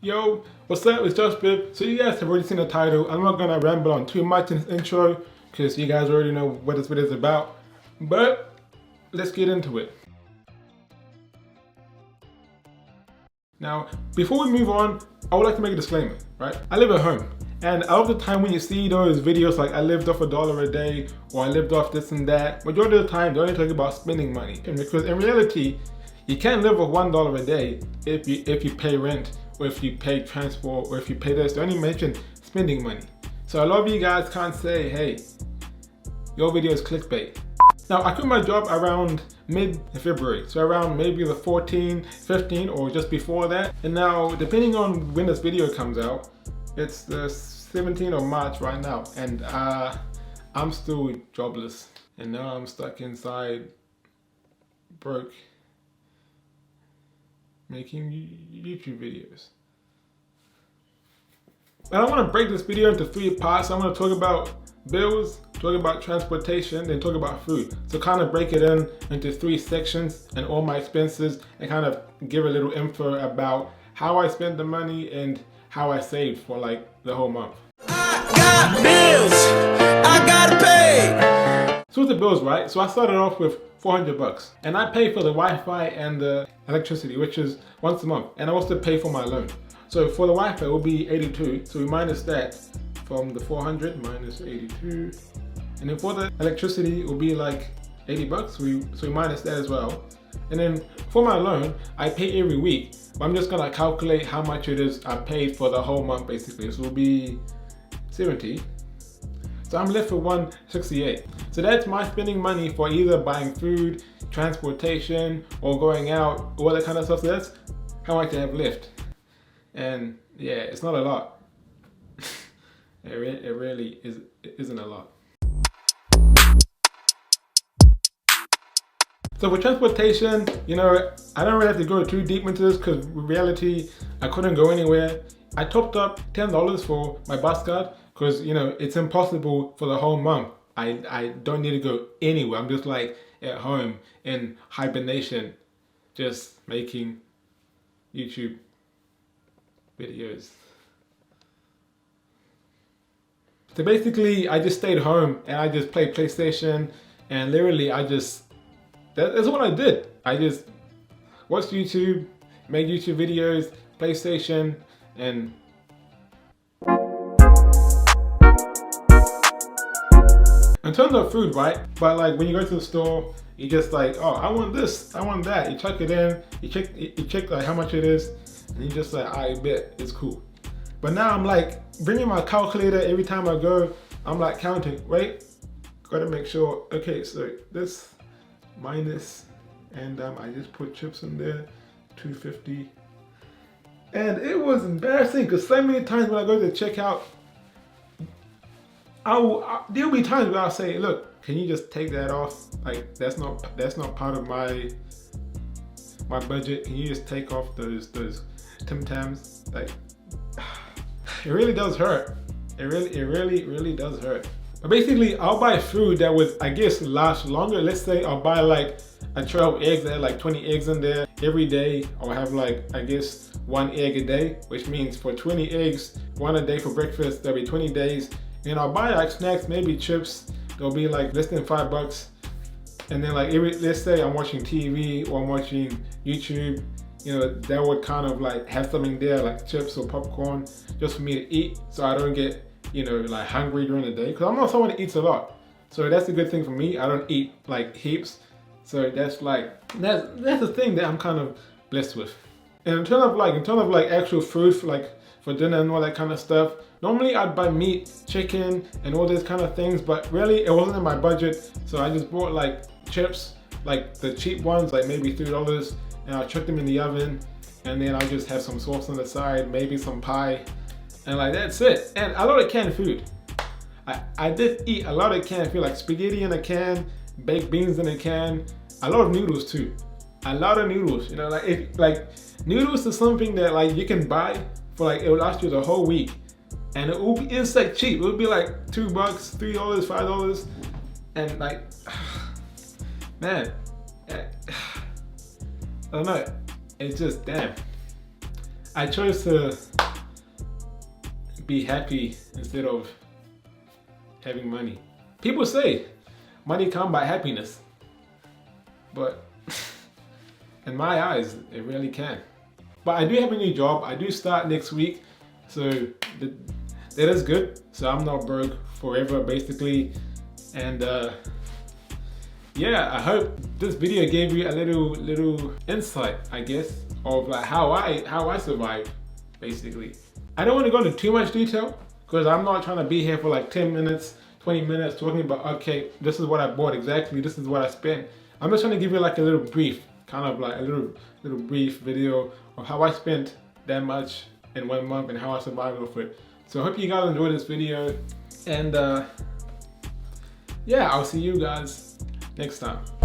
Yo, what's up? It's JoshBiv. So you guys have already seen the title. I'm not gonna ramble on too much in this intro because you guys already know what this video is about. But let's get into it. Now, before we move on, I would like to make a disclaimer, right? I live at home, and a lot of the time when you see those videos like I lived off $1 a day or I lived off this and that, majority of the time they're only talking about spending money. And because in reality, you can't live off $1 a day if you pay rent, or if you pay transport, or if you pay this. They only mention spending money. So a lot of you guys can't say, hey, your video is clickbait. Now, I quit my job around mid-February, so around maybe the 14th, 15th, or just before that. And now, depending on when this video comes out, it's the 17th of March right now, and I'm still jobless. And now I'm stuck inside, broke, making YouTube videos. And I want to break this video into 3 parts. I'm going to talk about bills, talk about transportation, then talk about food. So kind of break it into 3 sections and all my expenses, and kind of give a little info about how I spend the money and how I saved for like the whole month. I got bills, I gotta pay. So with the bills, right? So I started off with $400, and I pay for the Wi-Fi and the electricity, which is once a month, and I also pay for my loan. So for the Wi-Fi, it will be 82. So we minus that from the 400 minus 82, and then for the electricity, it will be like $80. So we minus that as well. And then for my loan, I pay every week, but I'm just gonna calculate how much it is I paid for the whole month basically. So it will be 70. So I'm left with 168. So that's my spending money for either buying food, transportation, or going out, all that kind of stuff. So that's how much I have left. And yeah, it's not a lot. It really isn't a lot. So for transportation, you know, I don't really have to go too deep into this because in reality, I couldn't go anywhere. I topped up $10 for my bus card because, you know, it's impossible for the whole month. I don't need to go anywhere. I'm just like at home in hibernation, just making YouTube videos. So basically, I just stayed home and I just played PlayStation, and literally that's what I did. I just watched YouTube, made YouTube videos, PlayStation, and in terms of food, right? But like when you go to the store, you just like, oh, I want this, I want that. You check it in, you check like how much it is, and you just like, I bet it's cool. But now I'm like bringing my calculator every time I go. I'm like counting. Wait, gotta make sure. Okay, so this minus, and I just put chips in there, 250. And it was embarrassing because so many times when I go to checkout, there'll be times where I'll say, look, can you just take that off? Like that's not part of my budget. Can you just take off those Tim Tams? Like it really does hurt. It really does hurt. But basically, I'll buy food that would, I guess, last longer. Let's say I'll buy like a tray of eggs that have like 20 eggs in there every day. I'll have like, I guess, 1 egg a day, which means for 20 eggs, 1 a day for breakfast, that'll be 20 days. And I'll buy like snacks, maybe chips. They'll be like less than $5. And then like let's say I'm watching TV or I'm watching YouTube, you know, that would kind of like have something there like chips or popcorn just for me to eat, so I don't get, you know, like hungry during the day, because I'm not someone that eats a lot. So that's a good thing for me. I don't eat like heaps. So that's the thing that I'm kind of blessed with. And in terms of like actual food for dinner and all that kind of stuff, normally I'd buy meat, chicken, and all these kind of things, but really it wasn't in my budget. So I just bought like chips, like the cheap ones, like maybe $3, and I'll chuck them in the oven, and then I'll just have some sauce on the side, maybe some pie, and like that's it. And a lot of canned food. I did eat a lot of canned food, like spaghetti in a can, baked beans in a can, a lot of noodles too. A lot of noodles, you know, like noodles is something that like you can buy for like, it will last you the whole week, and it's like cheap. It would be like $2, $3, $5, and like, man, I don't know. It's just, damn. I chose to be happy instead of having money. People say money comes by happiness, but in my eyes, it really can. But I do have a new job. I do start next week, so that is good. So I'm not broke forever, basically. And yeah, I hope this video gave you a little insight, I guess, of like how I survive, basically. I don't want to go into too much detail because I'm not trying to be here for like 10 minutes, 20 minutes talking about, okay, this is what I bought exactly, this is what I spent. I'm just trying to give you like a little brief, kind of like a little brief video of how I spent that much in 1 month and how I survived with it. So I hope you guys enjoyed this video, and yeah, I'll see you guys next time.